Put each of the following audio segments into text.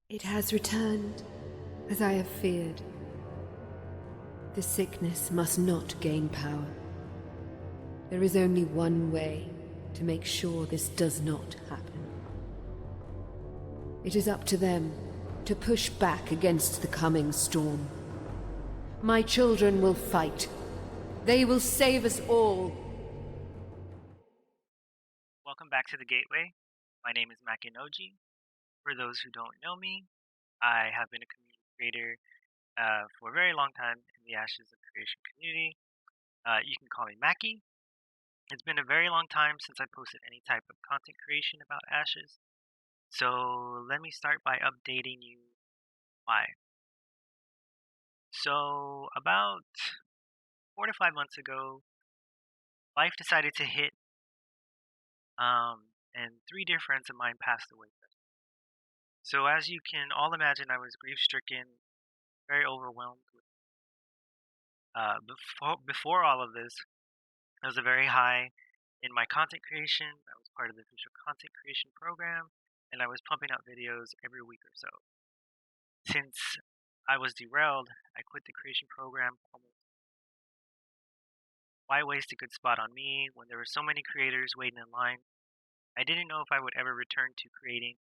It has returned, as I have feared. The sickness must not gain power. There is only one way to make sure this does not happen. It is up to them to push back against the coming storm. My children will fight. They will save us all. Welcome back to the Gateway. My name is Makinoji. For those who don't know me, I have been a community creator for a very long time in the Ashes of Creation community. You can call me Maki. It's been a very long time since I posted any type of content creation about Ashes. So let me start by updating you why. So about 4 to 5 months ago, life decided to hit, and 3 dear friends of mine passed away. So as you can all imagine, I was grief-stricken, very overwhelmed. Before all of this, I was a very high in my content creation. I was part of the official content creation program, and I was pumping out videos every week or so. Since I was derailed, I quit the creation program almost. Why waste a good spot on me when there were so many creators waiting in line? I didn't know if I would ever return to creating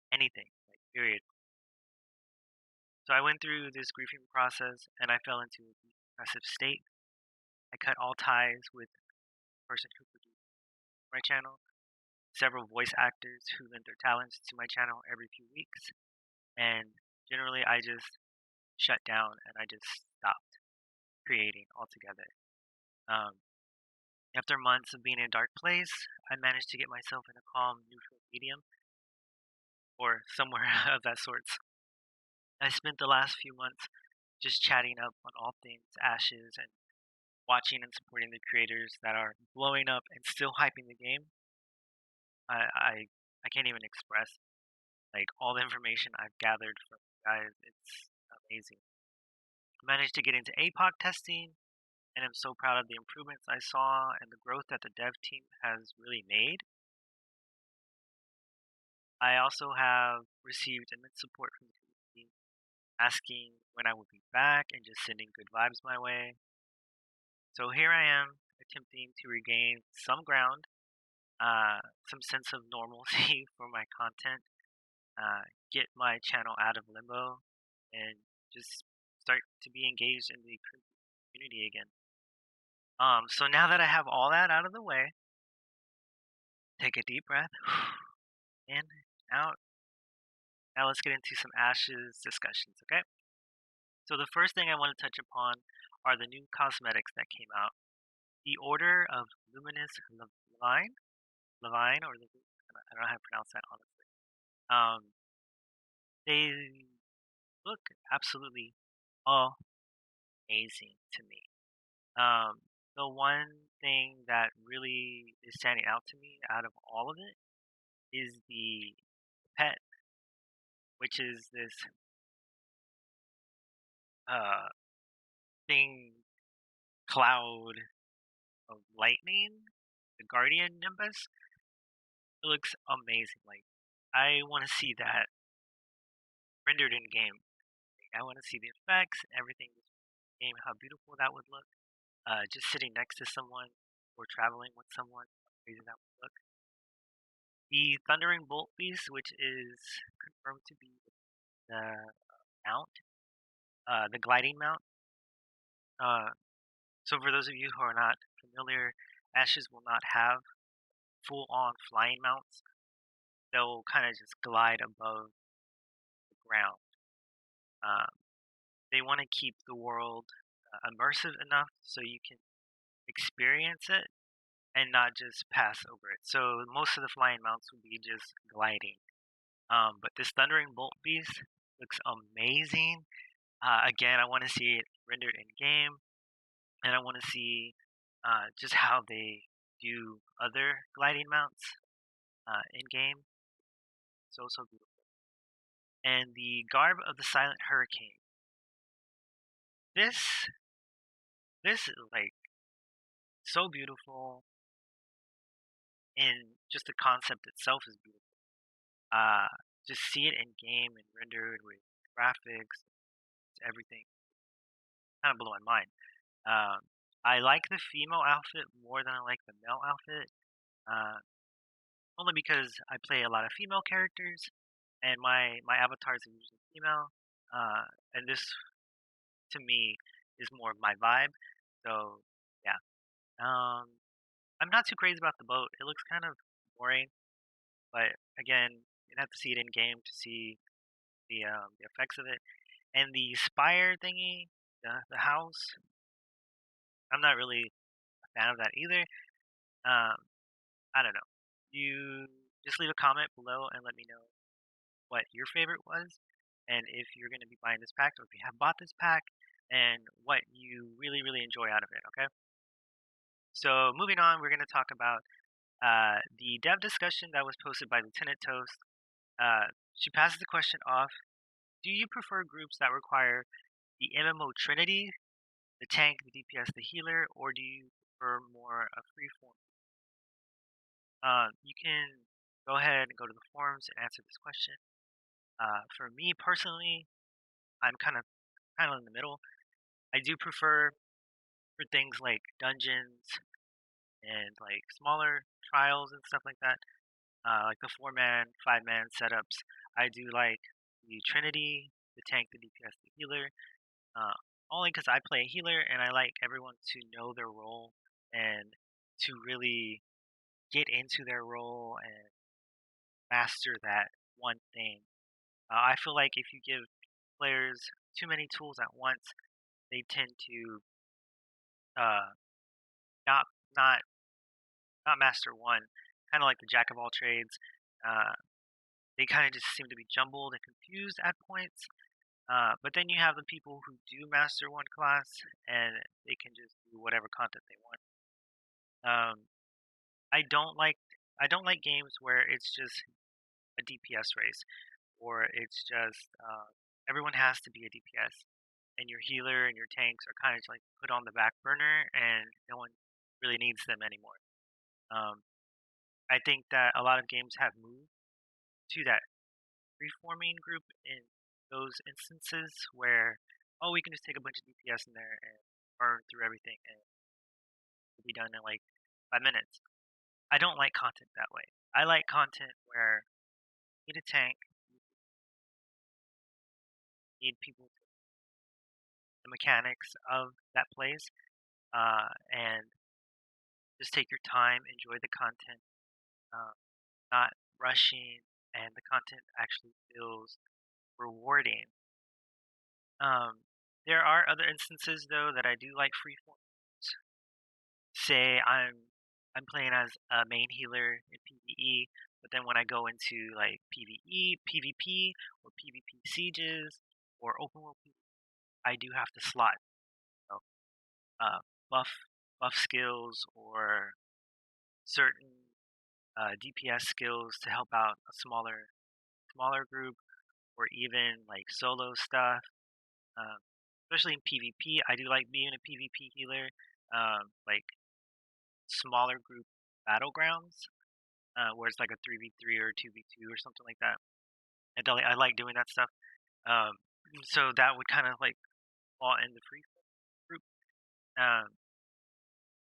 anything, like period. So I went through this grieving process, and I fell into a depressive state. I cut all ties with the person who produced my channel, several voice actors who lend their talents to my channel every few weeks, and generally I just shut down and I just stopped creating altogether. After months of being in a dark place, I managed to get myself in a calm, neutral medium, or somewhere of that sort. I spent the last few months just chatting up on all things Ashes and watching and supporting the creators that are blowing up and still hyping the game. I can't even express like all the information I've gathered from you guys. It's amazing. I managed to get into APOC testing, and I'm so proud of the improvements I saw and the growth that the dev team has really made. I also have received immense support from the community, asking when I would be back and just sending good vibes my way. So here I am, attempting to regain some ground, some sense of normalcy for my content, get my channel out of limbo, and just start to be engaged in the community again. So now that I have all that out of the way, take a deep breath, in, out. Now let's get into some Ashes discussions, okay? So the first thing I want to touch upon are the new cosmetics that came out. The Order of Luminous Levine, or I don't know how to pronounce that honestly. They look absolutely amazing to me. The one thing that really is standing out to me out of all of it is the pet, which is this uh thing cloud of lightning, the Guardian Nimbus. It looks amazing. Like I want to see that rendered in game. I want to see the effects, everything in game, how beautiful that would look. Just sitting next to someone or traveling with someone, how crazy that would look. The Thundering Bolt Beast, which is confirmed to be the mount, the gliding mount. So for those of you who are not familiar, Ashes will not have full-on flying mounts. They'll kind of just glide above the ground. They want to keep the world immersive enough so you can experience it and not just pass over it. So most of the flying mounts will be just gliding. But this Thundering Bolt Beast looks amazing. Again, I want to see it rendered in game, and I want to see just how they do other gliding mounts in game. So beautiful. And the Garb of the Silent Hurricane. This is like so beautiful, and just the concept itself is beautiful. just see it in game and rendered with graphics, everything kind of blew my mind. Um, I like the female outfit more than I like the male outfit, uh, only because I play a lot of female characters, and my avatars are usually female, uh, and this to me is more of my vibe. So yeah, um, I'm not too crazy about the boat. It looks kind of boring, but again, you have to see it in game to see the effects of it. And the spire thingy, the house, I'm not really a fan of that either. Um, I don't know. You just leave a comment below and let me know what your favorite was, and if you're going to be buying this pack, or if you have bought this pack, and what you really, really enjoy out of it. Okay. So moving on, we're going to talk about the dev discussion that was posted by Lieutenant Toast. She passes the question off: do you prefer groups that require the MMO Trinity, the tank, the DPS, the healer, or do you prefer more a free form? You can go ahead and go to the forums and answer this question. For me personally, I'm kind of in the middle. I do prefer for things like dungeons and like smaller trials and stuff like that, like the 4-man, 5-man setups. I do like the Trinity, the tank, the DPS, the healer. Uh, Only because I play a healer and I like everyone to know their role and to really get into their role and master that one thing. I feel like if you give players too many tools at once, they tend to uh, not not not master one. Kind of like the jack of all trades. Uh, they kind of just seem to be jumbled and confused at points. But then you have the people who do master one class and they can just do whatever content they want. Um, I don't like I don't like games where it's just a DPS race, or it's just everyone has to be a DPS, and your healer and your tanks are kind of like put on the back burner, and no one really needs them anymore. Um, I think that a lot of games have moved to that reforming group in those instances where, oh, we can just take a bunch of DPS in there and burn through everything and it'll be done in like 5 minutes. I don't like content that way. I like content where you need a tank, you need people to the mechanics of that place, and just take your time, enjoy the content, uh, not rushing, and the content actually feels rewarding. Um, there are other instances though that I do like freeform. Say I'm playing as a main healer in PvE, but then when I go into like PvE, PvP, or PvP sieges or open world PvP, I do have to slot, you know, uh, buff buff skills or certain DPS skills to help out a smaller group, or even like solo stuff. Um, Especially in PvP, I do like being a PvP healer. Like smaller group battlegrounds, where it's like a 3v3 or 2v2 or something like that. I like doing that stuff. Um, so that would kind of like fall in the free group. Um,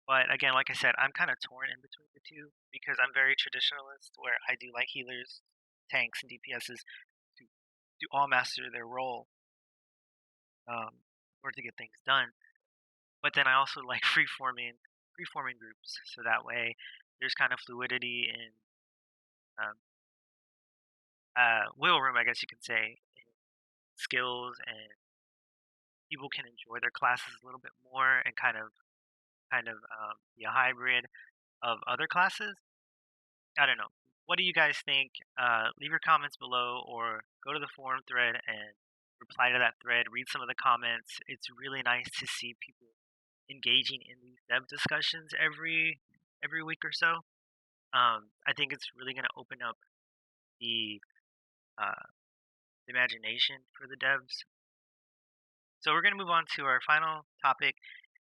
but again, like I said, I'm kind of torn in between the two because I'm very traditionalist, where I do like healers, tanks, and DPSs to all master their role, in order to get things done. But then I also like free forming groups, so that way there's kind of fluidity in um, wiggle room, I guess you could say, in skills, and people can enjoy their classes a little bit more and kind of be a hybrid of other classes. I don't know. What do you guys think? Leave your comments below or go to the forum thread and reply to that thread. Read some of the comments. It's really nice to see people engaging in these dev discussions every week or so. I think it's really going to open up the uh, imagination for the devs. So we're going to move on to our final topic,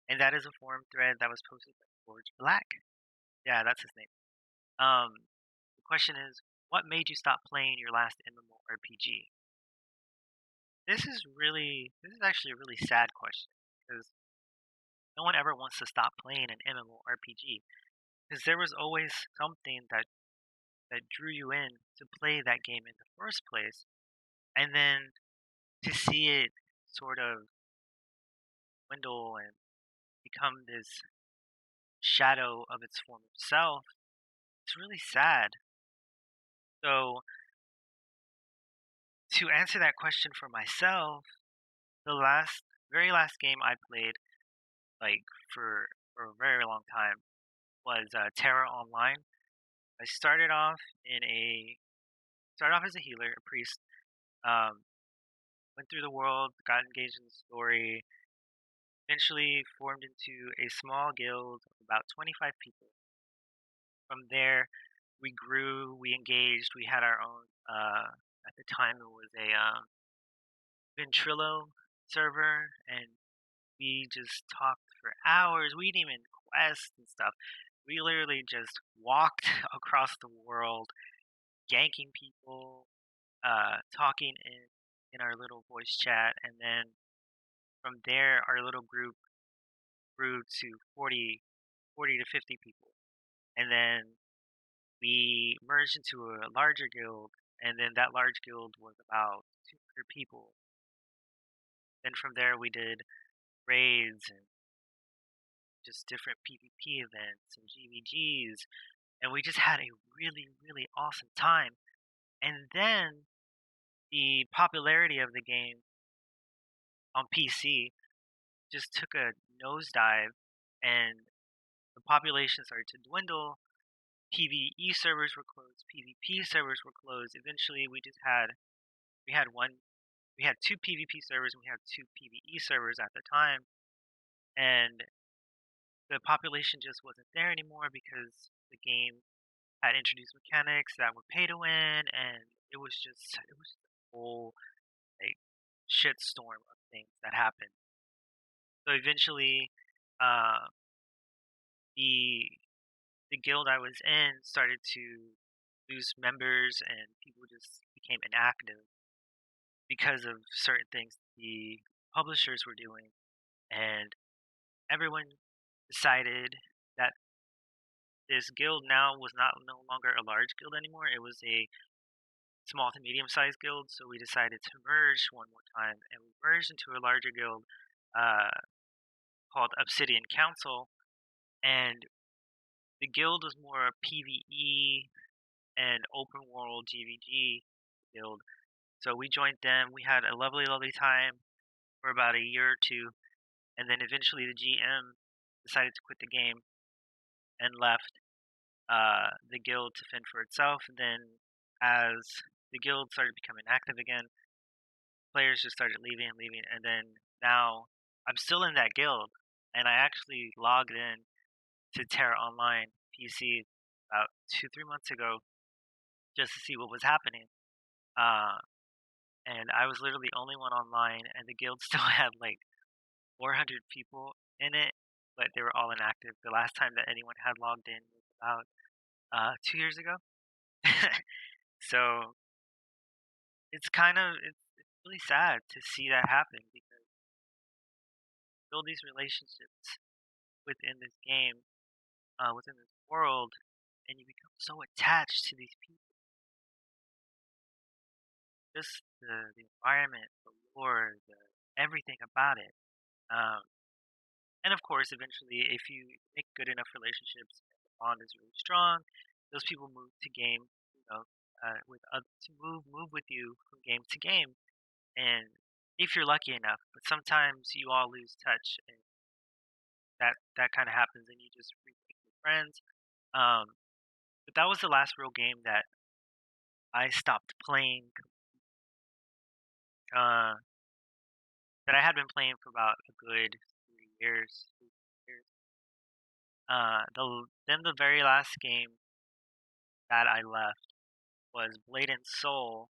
and that is a forum thread that was posted by George Black. Yeah, that's his name. The question is, what made you stop playing your last MMORPG? This is actually a really sad question because no one ever wants to stop playing an MMORPG because there was always something that drew you in to play that game in the first place, and then to see it sort of dwindle and become this shadow of its former self, it's really sad. So, to answer that question for myself, the very last game I played, like for a very long time, was Terra Online. I started off as a healer, a priest. Um, Went through the world, got engaged in the story, eventually formed into a small guild of about 25 people. From there, we grew, we engaged, we had our own. At the time, it was a Ventrilo server, and we just talked for hours. We didn't even quest and stuff. We literally just walked across the world, ganking people, talking in our little voice chat, and then from there, our little group grew to 40 to 50 people, and then we merged into a larger guild, and then that large guild was about 200 people. Then from there, we did raids and just different PvP events and GVGs, and we just had a really, really awesome time. And then the popularity of the game on PC just took a nosedive, and the population started to dwindle. PvE servers were closed, PvP servers were closed. Eventually, we had one we had two PvP servers and we had two PvE servers at the time, and the population just wasn't there anymore because the game had introduced mechanics that were pay to win, and it was a whole like shitstorm of things that happened. So eventually, uh, the the guild I was in started to lose members, and people just became inactive because of certain things the publishers were doing, and everyone decided that this guild now was no longer a large guild anymore. It was a small to medium sized guild. So we decided to merge one more time, and we merged into a larger guild uh, called Obsidian Council. And the guild was more a PvE and open world GVG guild. So we joined them. We had a lovely, lovely time for about a year or two, and then eventually the GM decided to quit the game and left the guild to fend for itself. And then, as the guild started becoming active again, players just started leaving and leaving. And then now I'm still in that guild, and I actually logged in to Terra Online PC about 2 3 months ago just to see what was happening. Uh, and I was literally the only one online, and the guild still had like 400 people in it, but they were all inactive. The last time that anyone had logged in was about 2 years ago. So it's really sad to see that happen because you build these relationships within this game, within this world, and you become so attached to these people. Just the environment, the lore, the everything about it. Um, and of course, eventually, if you make good enough relationships and the bond is really strong, those people move to game, to move with you from game to game. And if you're lucky enough, but sometimes you all lose touch, and that kind of happens, and you just remake new friends. Um, but that was the last real game that I stopped playing. Uh, that I had been playing for about a good 3 years. 3 years. Then the very last game that I left was Blade and Soul.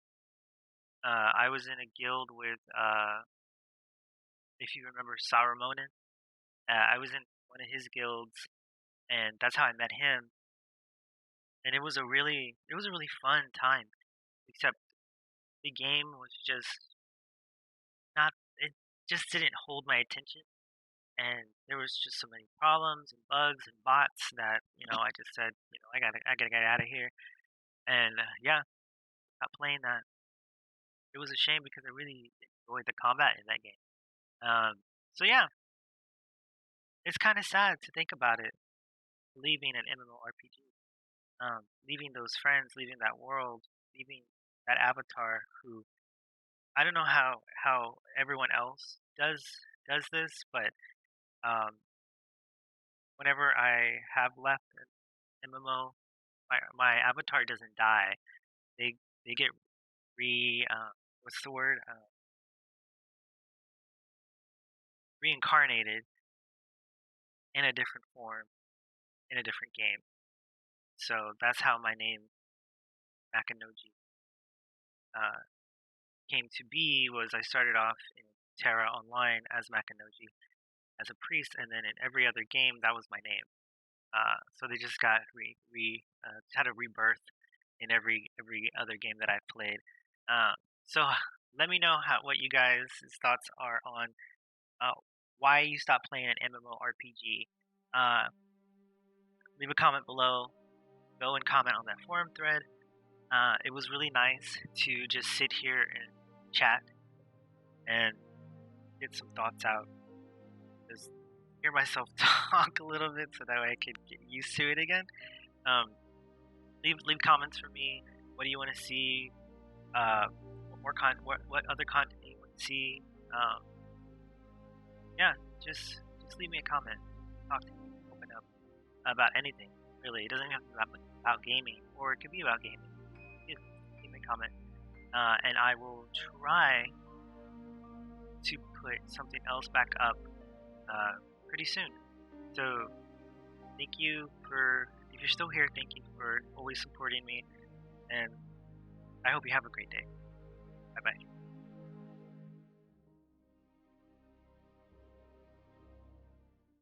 I was in a guild with, if you remember Sarumonin. I was in one of his guilds, and that's how I met him. and it was a really fun time. Except the game was just not it just didn't hold my attention, and there was just so many problems and bugs and bots that I just said I gotta get out of here. And yeah, stopped playing that. It was a shame because I really enjoyed the combat in that game. So yeah, it's kind of sad to think about it, leaving an MMORPG, leaving those friends, leaving that world, leaving that avatar who I don't know how everyone else does this, but um, whenever I have left an MMO, my avatar doesn't die. They they get what's the word, reincarnated in a different form in a different game. So that's how my name Makanoji uh, came to be. Was I started off in Terra Online as Makanoji as a priest, and then in every other game that was my name. So they just got had a rebirth in every other game that I've played. Uh, so let me know what you guys' thoughts are on uh, why you stopped playing an MMORPG. Uh, Leave a comment below. Go and comment on that forum thread. It was really nice to just sit here and chat and get some thoughts out. Just hear myself talk a little bit so that way I could get used to it again. Um, leave comments for me. What do you want to see? What other content do you want to see? Yeah, just leave me a comment. Talk to me. Open up about anything. Really, it doesn't have to be about gaming, or it could be about gaming. Just leave me a comment, and I will try to put something else back up pretty soon. So thank you for, if you're still here, thank you for always supporting me, and I hope you have a great day. Bye bye.